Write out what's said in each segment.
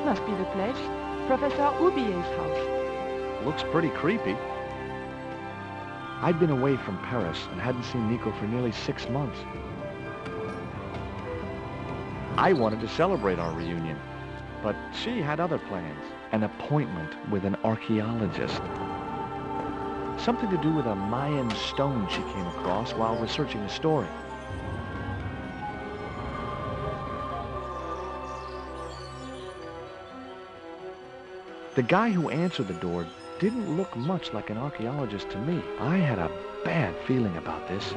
This must be the place. Professor Oubier's house. Looks pretty creepy. I'd been away from Paris and hadn't seen Nico for nearly 6 months. I wanted to celebrate our reunion, but she had other plans. An appointment with an archaeologist. Something to do with a Mayan stone she came across while researching a story. The guy who answered the door didn't look much like an archaeologist to me. I had a bad feeling about this.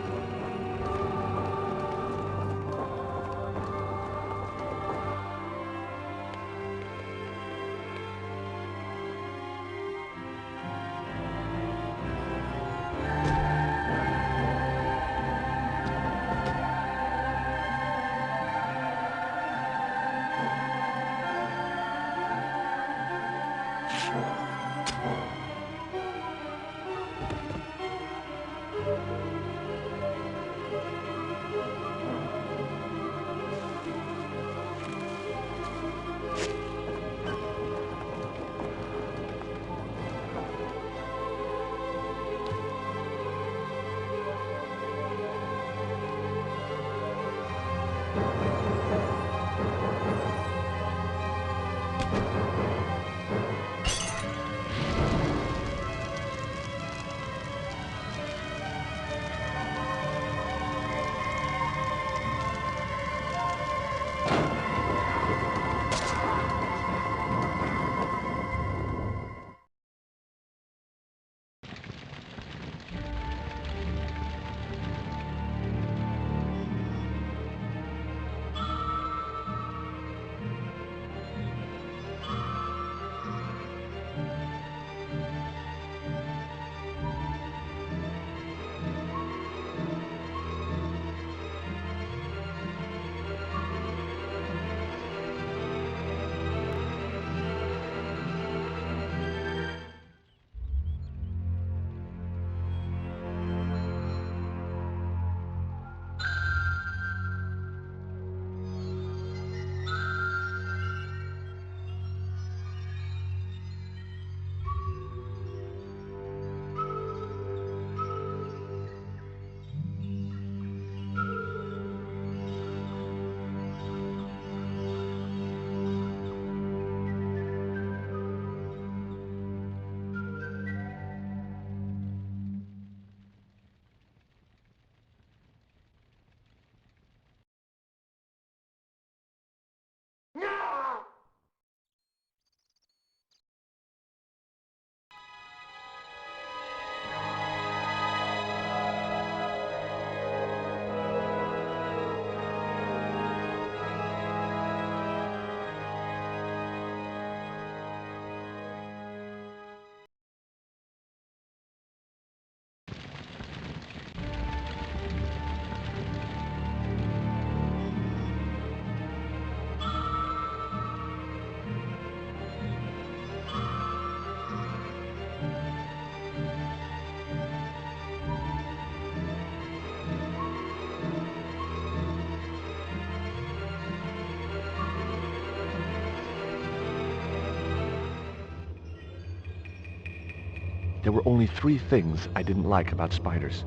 There were only 3 things I didn't like about spiders.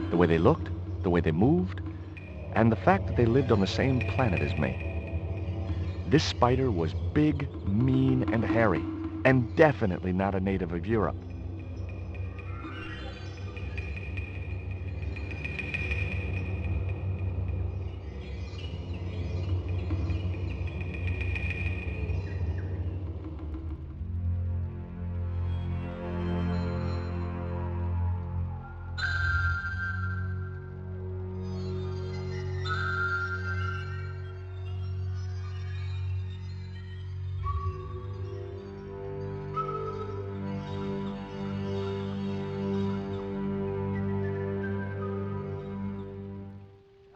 The way they looked, the way they moved, and the fact that they lived on the same planet as me. This spider was big, mean, and hairy, and definitely not a native of Europe.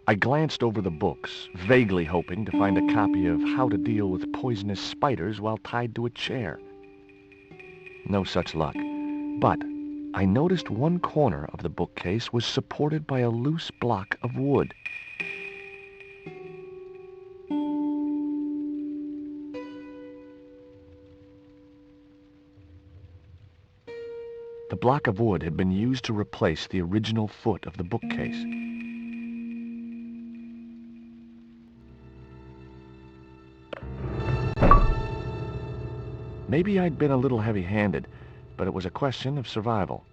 I glanced over the books, vaguely hoping to find a copy of How to Deal with Poisonous Spiders While Tied to a Chair. No such luck. But I noticed one corner of the bookcase was supported by a loose block of wood. The block of wood had been used to replace the original foot of the bookcase. Maybe I'd been a little heavy-handed, but it was a question of survival.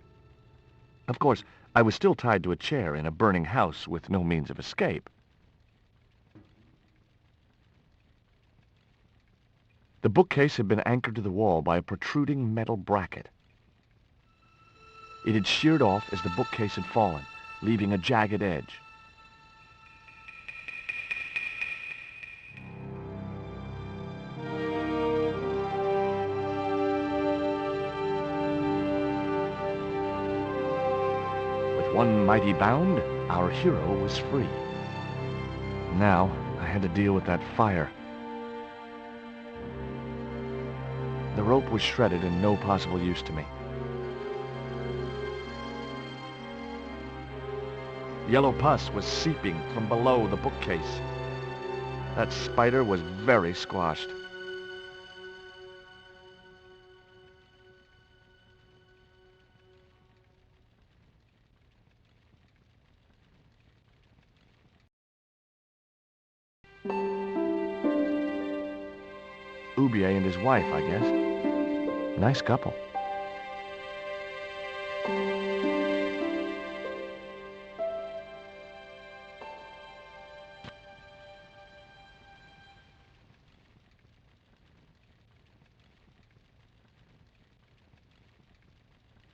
Of course, I was still tied to a chair in a burning house with no means of escape. The bookcase had been anchored to the wall by a protruding metal bracket. It had sheared off as the bookcase had fallen, leaving a jagged edge. With one mighty bound, our hero was free. Now, I had to deal with that fire. The rope was shredded and no possible use to me. Yellow pus was seeping from below the bookcase. That spider was very squashed. Oubier and his wife, I guess. Nice couple.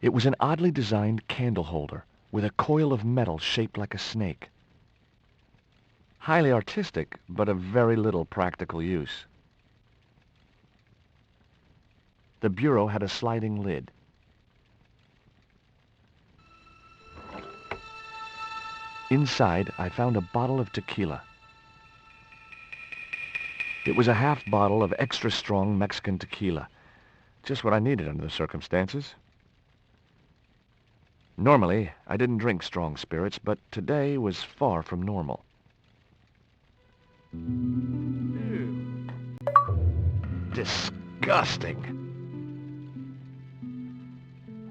It was an oddly designed candle holder with a coil of metal shaped like a snake. Highly artistic, but of very little practical use. The bureau had a sliding lid. Inside, I found a bottle of tequila. It was a half bottle of extra strong Mexican tequila. Just what I needed under the circumstances. Normally, I didn't drink strong spirits, but today was far from normal. Disgusting!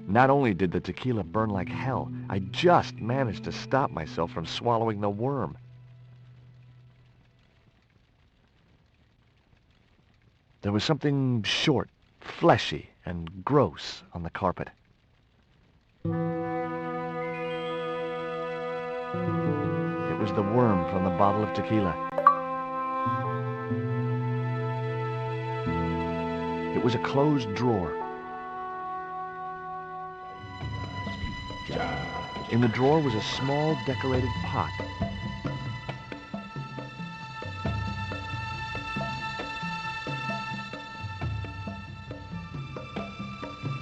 Not only did the tequila burn like hell, I just managed to stop myself from swallowing the worm. There was something short, fleshy, and gross on the carpet. It was the worm from the bottle of tequila. It was a closed drawer. In the drawer was a small decorated pot.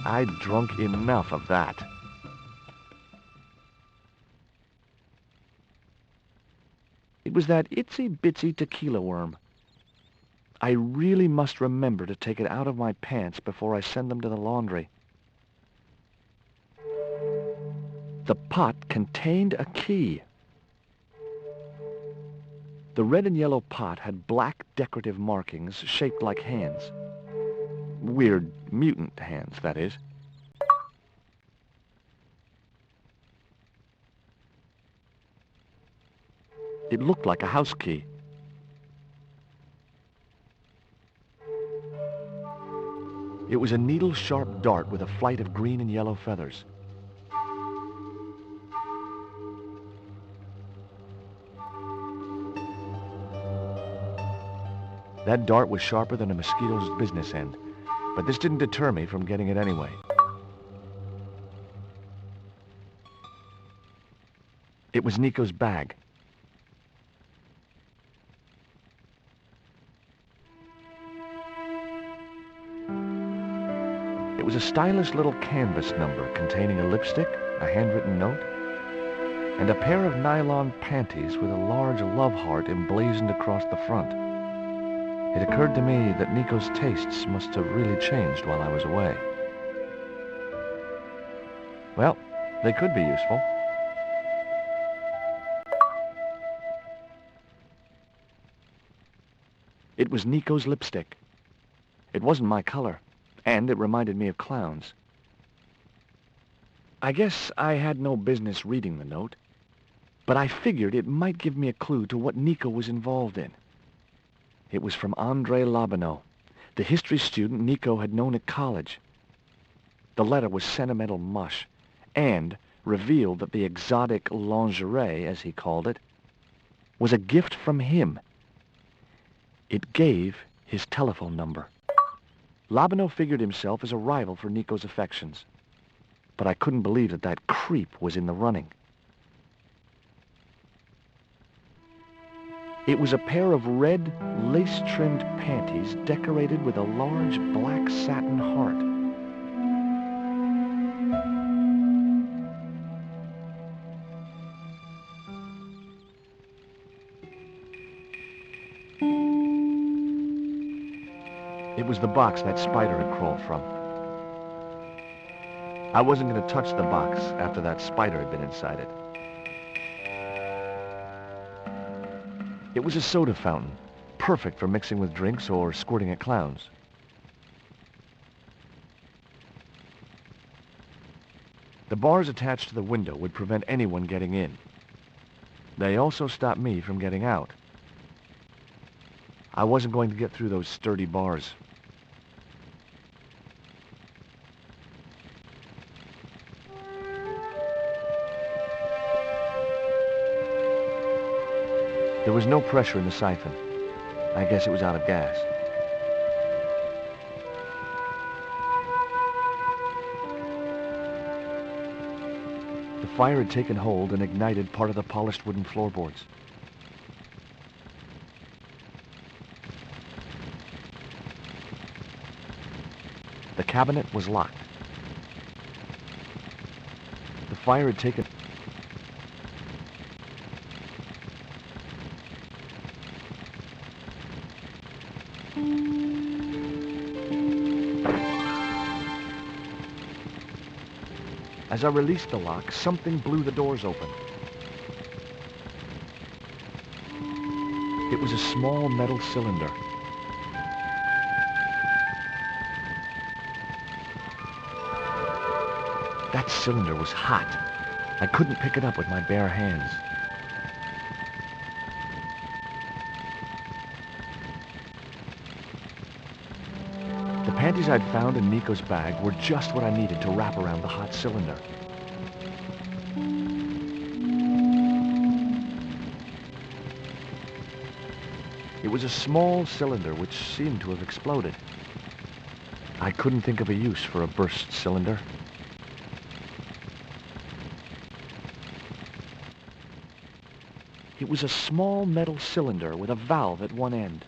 I'd drunk enough of that. It was that itsy-bitsy tequila worm. I really must remember to take it out of my pants before I send them to the laundry. The pot contained a key. The red and yellow pot had black decorative markings shaped like hands. Weird mutant hands, that is. It looked like a house key. It was a needle-sharp dart with a flight of green and yellow feathers. That dart was sharper than a mosquito's business end, but this didn't deter me from getting it anyway. It was Nico's bag. It was a stylish little canvas number containing a lipstick, a handwritten note, and a pair of nylon panties with a large love heart emblazoned across the front. It occurred to me that Nico's tastes must have really changed while I was away. Well, they could be useful. It was Nico's lipstick. It wasn't my color, and it reminded me of clowns. I guess I had no business reading the note, but I figured it might give me a clue to what Nico was involved in. It was from André Lobineau, the history student Nico had known at college. The letter was sentimental mush, and revealed that the exotic lingerie, as he called it, was a gift from him. It gave his telephone number. Lobineau figured himself as a rival for Nico's affections, but I couldn't believe that that creep was in the running. It was a pair of red, lace-trimmed panties decorated with a large black satin heart. It was the box that spider had crawled from. I wasn't going to touch the box after that spider had been inside it. It was a soda fountain, perfect for mixing with drinks or squirting at clowns. The bars attached to the window would prevent anyone getting in. They also stopped me from getting out. I wasn't going to get through those sturdy bars. There was no pressure in the siphon. I guess it was out of gas. The fire had taken hold and ignited part of the polished wooden floorboards. The cabinet was locked. The fire had taken... As I released the lock, something blew the doors open. It was a small metal cylinder. That cylinder was hot. I couldn't pick it up with my bare hands. The panties I'd found in Nico's bag were just what I needed to wrap around the hot cylinder. It was a small cylinder which seemed to have exploded. I couldn't think of a use for a burst cylinder. It was a small metal cylinder with a valve at one end.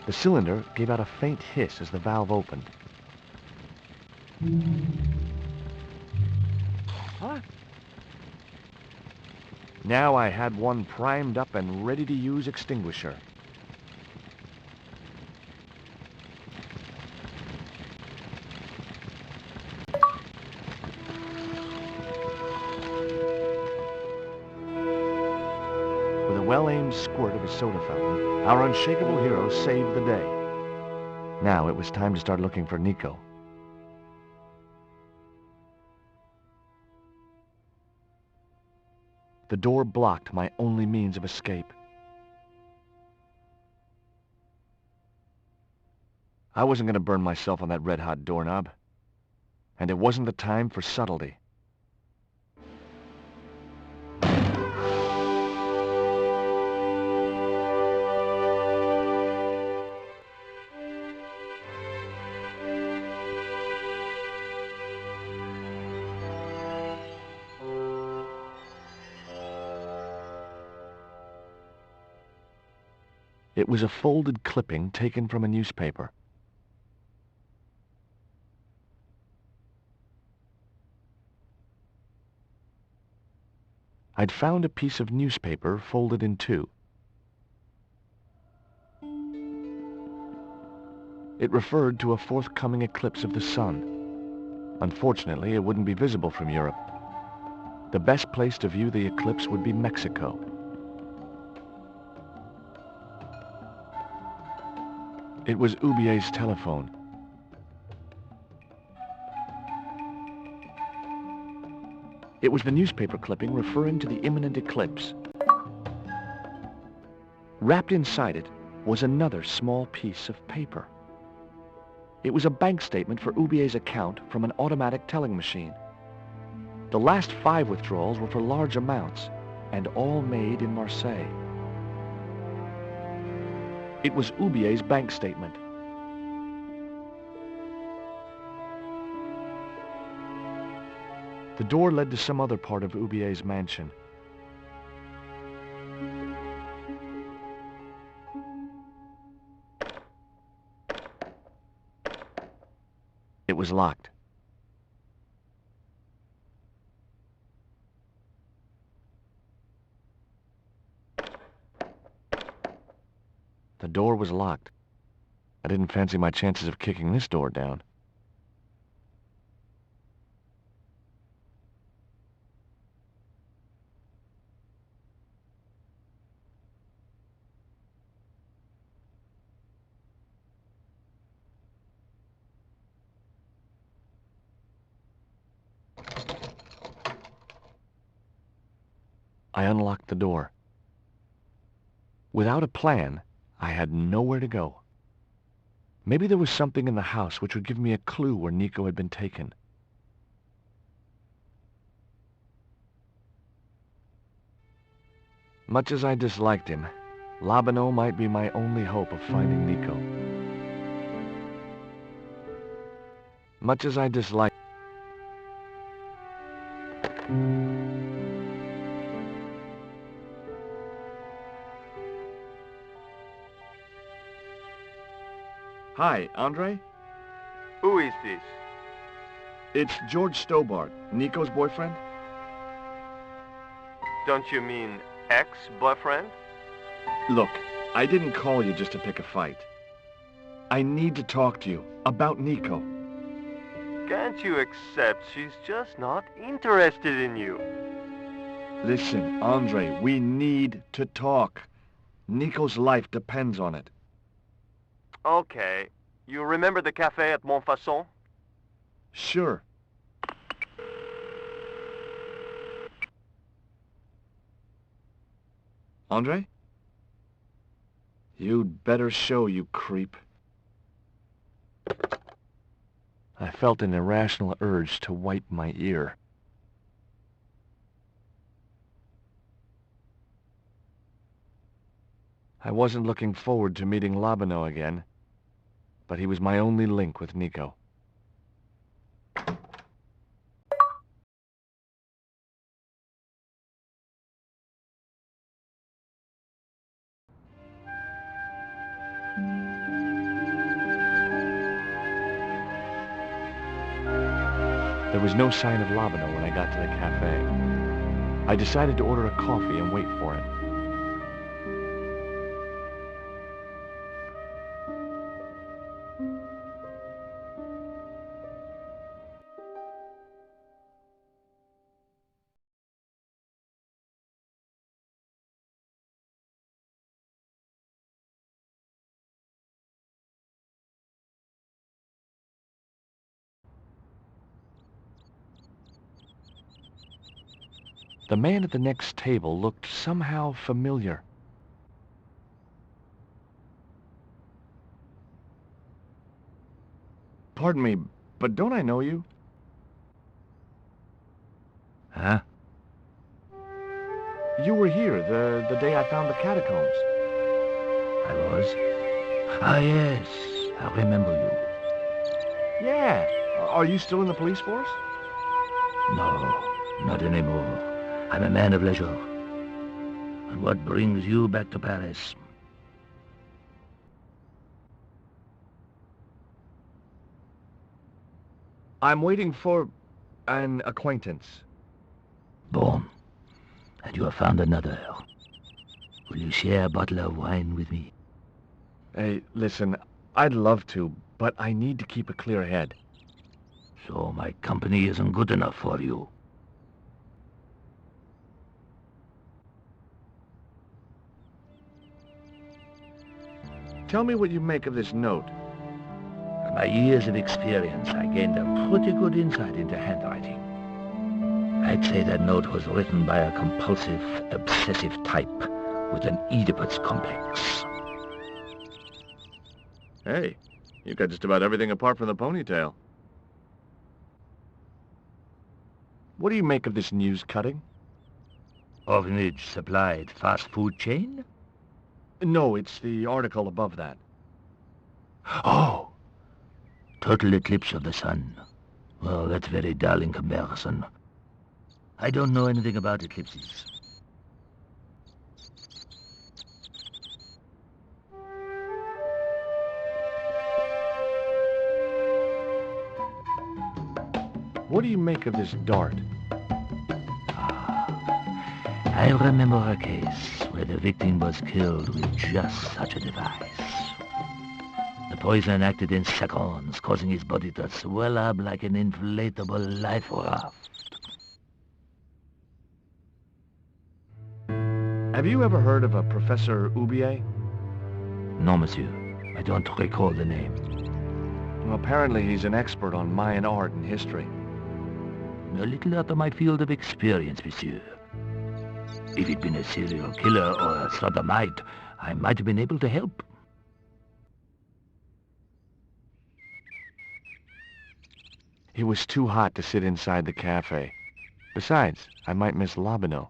The cylinder gave out a faint hiss as the valve opened. Huh? Now I had one primed up and ready to use extinguisher. With a well-aimed squirt of a soda fountain, our unshakable hero saved the day. Now it was time to start looking for Nico. The door blocked my only means of escape. I wasn't going to burn myself on that red-hot doorknob. And it wasn't the time for subtlety. It was a folded clipping taken from a newspaper. I'd found a piece of newspaper folded in two. It referred to a forthcoming eclipse of the sun. Unfortunately, it wouldn't be visible from Europe. The best place to view the eclipse would be Mexico. It was Ubier's telephone. It was the newspaper clipping referring to the imminent eclipse. Wrapped inside it was another small piece of paper. It was a bank statement for Ubier's account from an automatic telling machine. The last 5 withdrawals were for large amounts, and all made in Marseilles. It was Ubier's bank statement. The door led to some other part of Ubier's mansion. It was locked. The door was locked. I didn't fancy my chances of kicking this door down. I unlocked the door. Without a plan, I had nowhere to go. Maybe there was something in the house which would give me a clue where Nico had been taken. Much as I disliked him, Labano might be my only hope of finding Nico. Much as I disliked... Hi, Andre? Who is this? It's George Stobbart, Nico's boyfriend. Don't you mean ex-boyfriend? Look, I didn't call you just to pick a fight. I need to talk to you about Nico. Can't you accept she's just not interested in you? Listen, Andre, we need to talk. Nico's life depends on it. Okay. You remember the cafe at Montfaucon? Sure. Andre? You'd better show, you creep. I felt an irrational urge to wipe my ear. I wasn't looking forward to meeting Labano again, but he was my only link with Nico. There was no sign of Labano when I got to the cafe. I decided to order a coffee and wait for him. The man at the next table looked somehow familiar. Pardon me, but don't I know you? Huh? You were here the day I found the catacombs. I was? Ah, yes, I remember you. Yeah. Are you still in the police force? No, not anymore. I'm a man of leisure. And what brings you back to Paris? I'm waiting for an acquaintance. Bon. And you have found another. Will you share a bottle of wine with me? Hey, listen, I'd love to, but I need to keep a clear head. So my company isn't good enough for you. Tell me what you make of this note. From my years of experience, I gained a pretty good insight into handwriting. I'd say that note was written by a compulsive, obsessive type with an Oedipus complex. Hey, you got just about everything apart from the ponytail. What do you make of this news cutting? Orphanage supplied fast food chain? No, it's the article above that. Oh! Total eclipse of the sun. Well, that's very dull in comparison. I don't know anything about eclipses. What do you make of this dart? I remember a case where the victim was killed with just such a device. The poison acted in seconds, causing his body to swell up like an inflatable life raft. Have you ever heard of a Professor Oubier? No, monsieur. I don't recall the name. Well, apparently he's an expert on Mayan art and history. A little out of my field of experience, monsieur. If he'd been a serial killer or a sodomite, I might have been able to help. It was too hot to sit inside the cafe. Besides, I might miss Labino.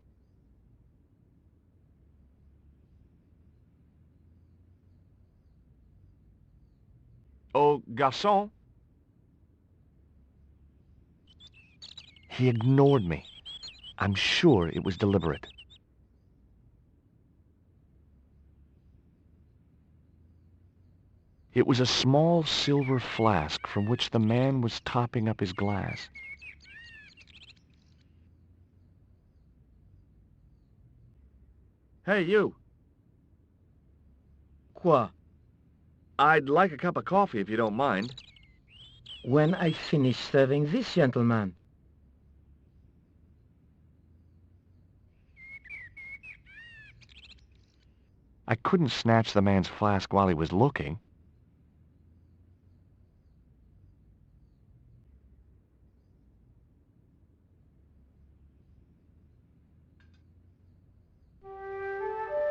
Oh, garçon? He ignored me. I'm sure it was deliberate. It was a small silver flask from which the man was topping up his glass. Hey, you. Quoi? I'd like a cup of coffee if you don't mind. When I finish serving this gentleman. I couldn't snatch the man's flask while he was looking.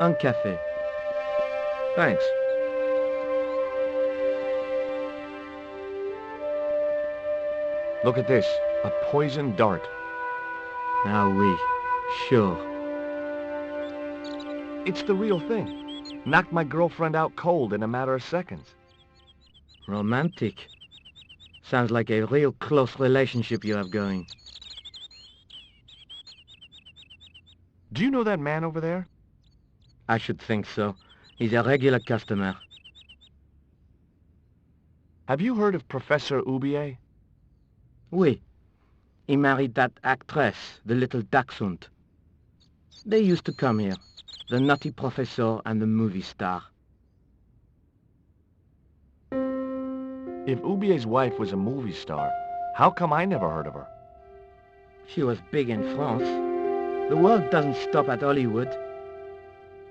Un café. Thanks. Look at this. A poison dart. Ah oui, sure. It's the real thing. Knocked my girlfriend out cold in a matter of seconds. Romantic. Sounds like a real close relationship you have going. Do you know that man over there? I should think so. He's a regular customer. Have you heard of Professor Oubier? Oui. He married that actress, the little dachshund. They used to come here. The nutty professor and the movie star. If Oubier's wife was a movie star, how come I never heard of her? She was big in France. The world doesn't stop at Hollywood.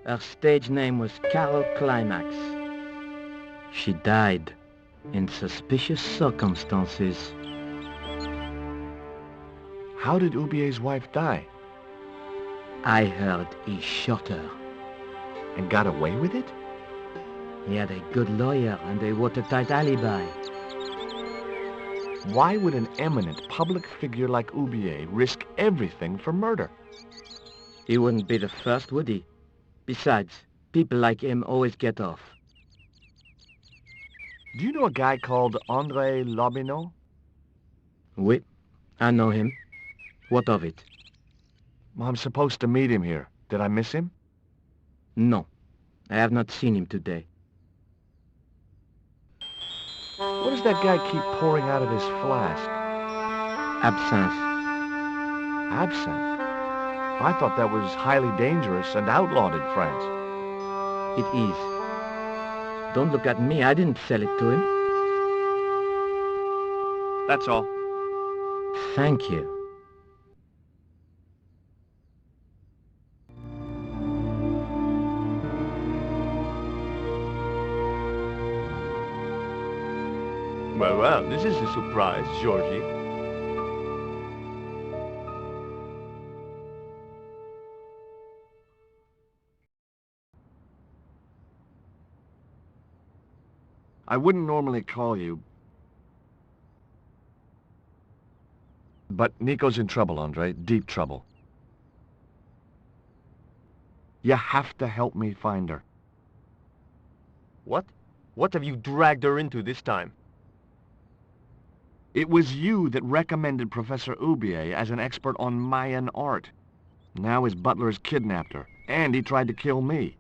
Her stage name was Carol Climax. She died in suspicious circumstances. How did Oubier's wife die? I heard he shot her. And got away with it? He had a good lawyer and a watertight alibi. Why would an eminent public figure like Oubier risk everything for murder? He wouldn't be the first, would he? Besides, people like him always get off. Do you know a guy called André Lobineau? Oui, I know him. What of it? I'm supposed to meet him here. Did I miss him? No, I have not seen him today. What does that guy keep pouring out of his flask? Absinthe. Absinthe? I thought that was highly dangerous and outlawed in France. It is. Don't look at me. I didn't sell it to him. That's all. Thank you. Well, well, this is a surprise, Georgie. I wouldn't normally call you, but Nico's in trouble, Andre. Deep trouble. You have to help me find her. What? What have you dragged her into this time? It was you that recommended Professor Oubier as an expert on Mayan art. Now his butler's kidnapped her, and he tried to kill me.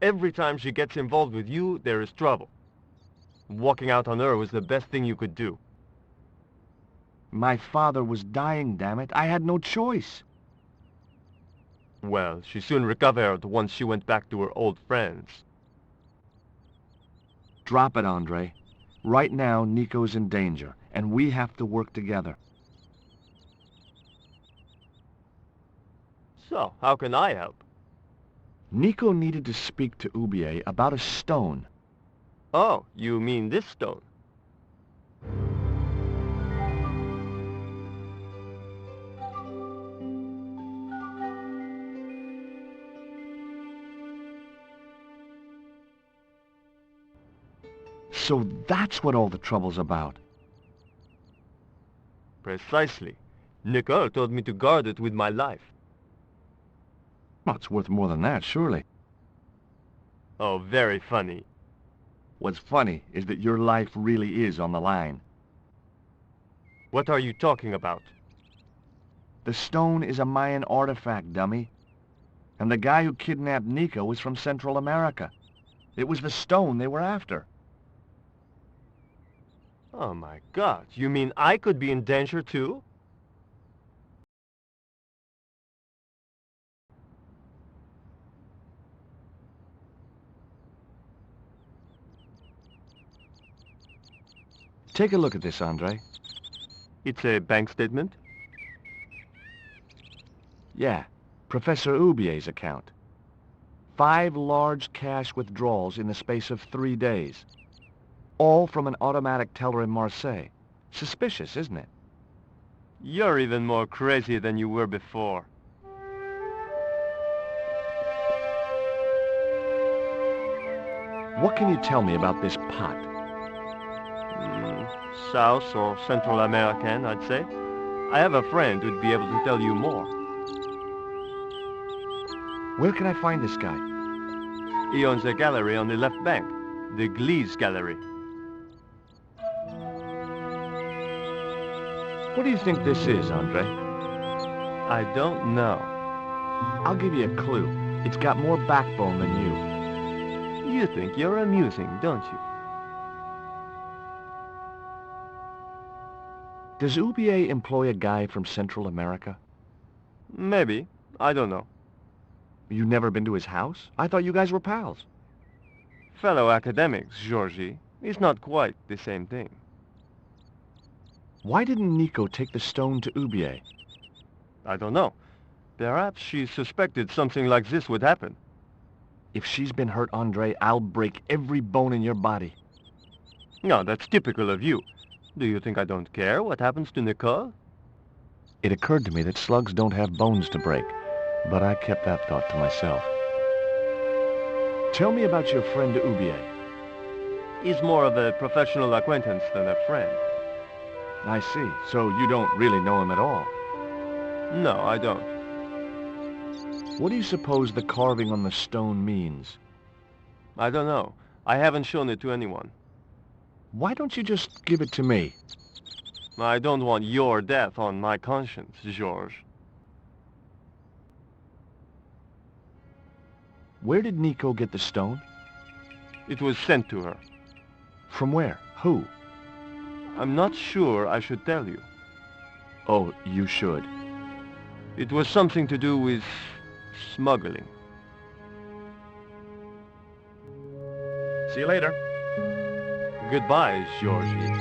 Every time she gets involved with you, there is trouble. Walking out on her was the best thing you could do. My father was dying, damn it. I had no choice. Well, she soon recovered once she went back to her old friends. Drop it, Andre. Right now, Nico's in danger, and we have to work together. So, how can I help? Nico needed to speak to Oubier about a stone. Oh, you mean this stone? So that's what all the trouble's about. Precisely. Nicole told me to guard it with my life. Well, it's worth more than that, surely. Oh, very funny. What's funny is that your life really is on the line. What are you talking about? The stone is a Mayan artifact, dummy. And the guy who kidnapped Nico was from Central America. It was the stone they were after. Oh my God, you mean I could be in danger too? Take a look at this, Andre. It's a bank statement? Yeah, Professor Oubier's account. 5 large cash withdrawals in the space of 3 days. All from an automatic teller in Marseilles. Suspicious, isn't it? You're even more crazy than you were before. What can you tell me about this pot? South or Central American, I'd say. I have a friend who'd be able to tell you more. Where can I find this guy? He owns a gallery on the left bank, the Gliese Gallery. What do you think this is, Andre? I don't know. I'll give you a clue. It's got more backbone than you. You think you're amusing, don't you? Does Oubier employ a guy from Central America? Maybe. I don't know. You never been to his house? I thought you guys were pals. Fellow academics, Georgie. It's not quite the same thing. Why didn't Nico take the stone to Oubier? I don't know. Perhaps she suspected something like this would happen. If she's been hurt, Andre, I'll break every bone in your body. No, that's typical of you. Do you think I don't care what happens to Nicole? It occurred to me that slugs don't have bones to break, but I kept that thought to myself. Tell me about your friend Oubier. He's more of a professional acquaintance than a friend. I see. So you don't really know him at all? No, I don't. What do you suppose the carving on the stone means? I don't know. I haven't shown it to anyone. Why don't you just give it to me? I don't want your death on my conscience, George. Where did Nico get the stone? It was sent to her. From where? Who? I'm not sure I should tell you. Oh, you should. It was something to do with smuggling. See you later. Goodbye, Georgie.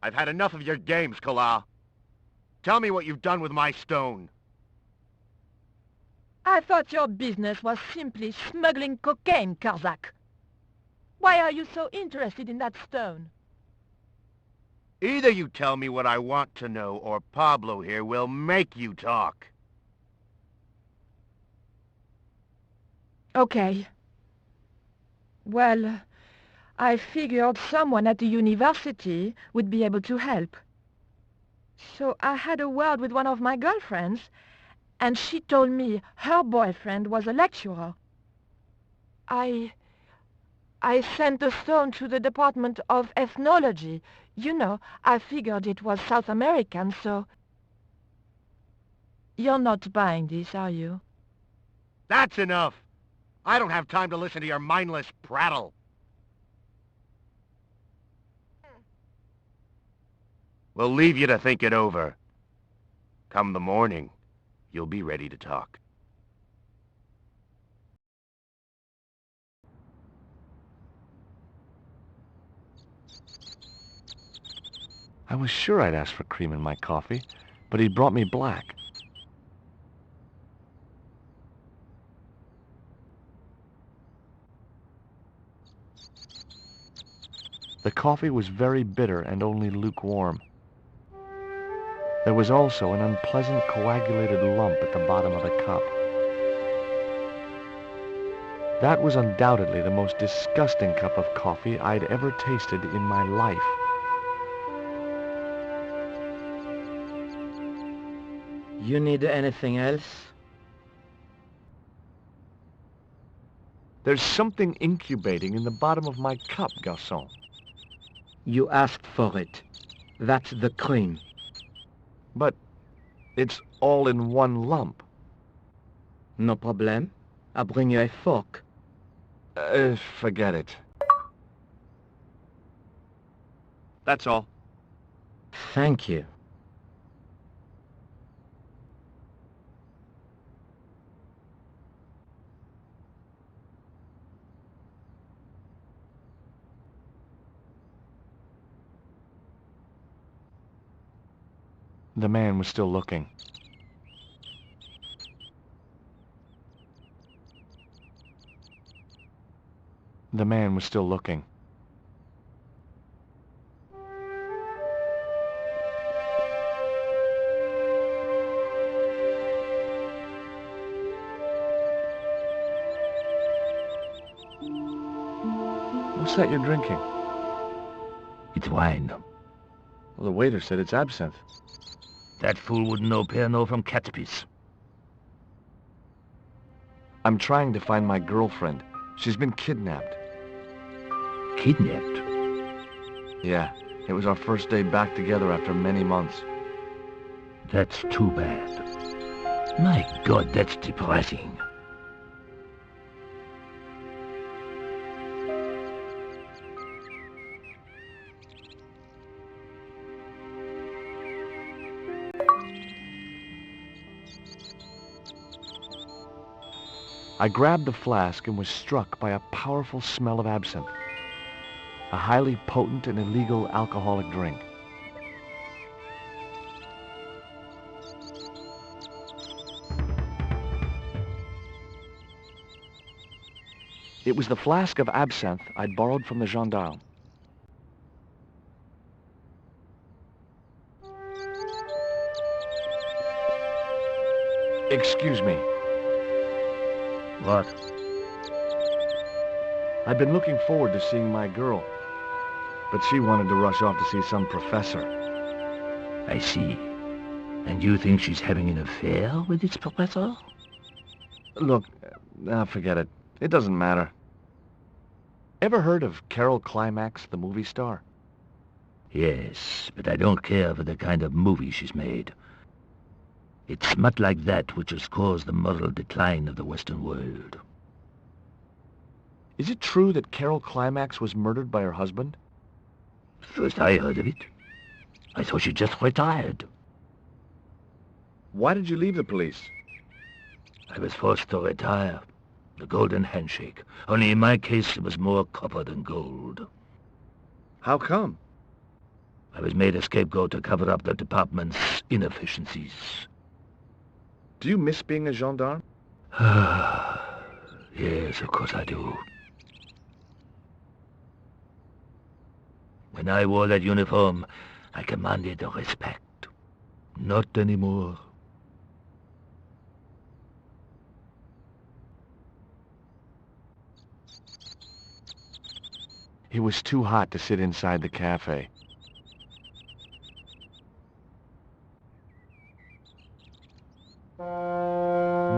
I've had enough of your games, Collard. Tell me what you've done with my stone. I thought your business was simply smuggling cocaine, Karzak. Why are you so interested in that stone? Either you tell me what I want to know, or Pablo here will make you talk. Okay. Well, I figured someone at the university would be able to help. So I had a word with one of my girlfriends, and she told me her boyfriend was a lecturer. I sent the stone to the Department of Ethnology. You know, I figured it was South American, so... You're not buying this, are you? That's enough! I don't have time to listen to your mindless prattle. We'll leave you to think it over. Come the morning, you'll be ready to talk. I was sure I'd asked for cream in my coffee, but he'd brought me black. The coffee was very bitter and only lukewarm. There was also an unpleasant coagulated lump at the bottom of the cup. That was undoubtedly the most disgusting cup of coffee I'd ever tasted in my life. You need anything else? There's something incubating in the bottom of my cup, garçon. You asked for it. That's the cream. But it's all in one lump. No problem. I'll bring you a fork. Forget it. That's all. Thank you. The man was still looking. The man was still looking. What's that you're drinking? It's wine. Well, the waiter said it's absinthe. That fool wouldn't know Pernod from cat's piece. I'm trying to find my girlfriend. She's been kidnapped. Kidnapped? Yeah, it was our first day back together after many months. That's too bad. My God, that's depressing. I grabbed the flask and was struck by a powerful smell of absinthe. A highly potent and illegal alcoholic drink. It was the flask of absinthe I'd borrowed from the gendarme. Excuse me. What? I'd been looking forward to seeing my girl, but she wanted to rush off to see some professor. I see. And you think she's having an affair with this professor? Look, forget it. It doesn't matter. Ever heard of Carol Climax, the movie star? Yes, but I don't care for the kind of movie she's made. It's smut like that which has caused the moral decline of the Western world. Is it true that Carol Climax was murdered by her husband? First I heard of it. I thought she just retired. Why did you leave the police? I was forced to retire. The golden handshake. Only in my case it was more copper than gold. How come? I was made a scapegoat to cover up the department's inefficiencies. Do you miss being a gendarme? Yes, of course I do. When I wore that uniform, I commanded the respect. Not anymore. It was too hot to sit inside the cafe.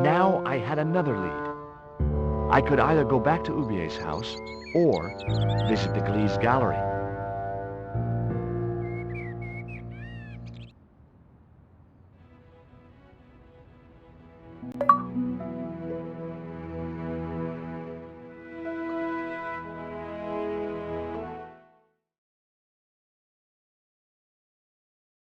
Now I had another lead. I could either go back to Ubier's house or visit the Glee's gallery.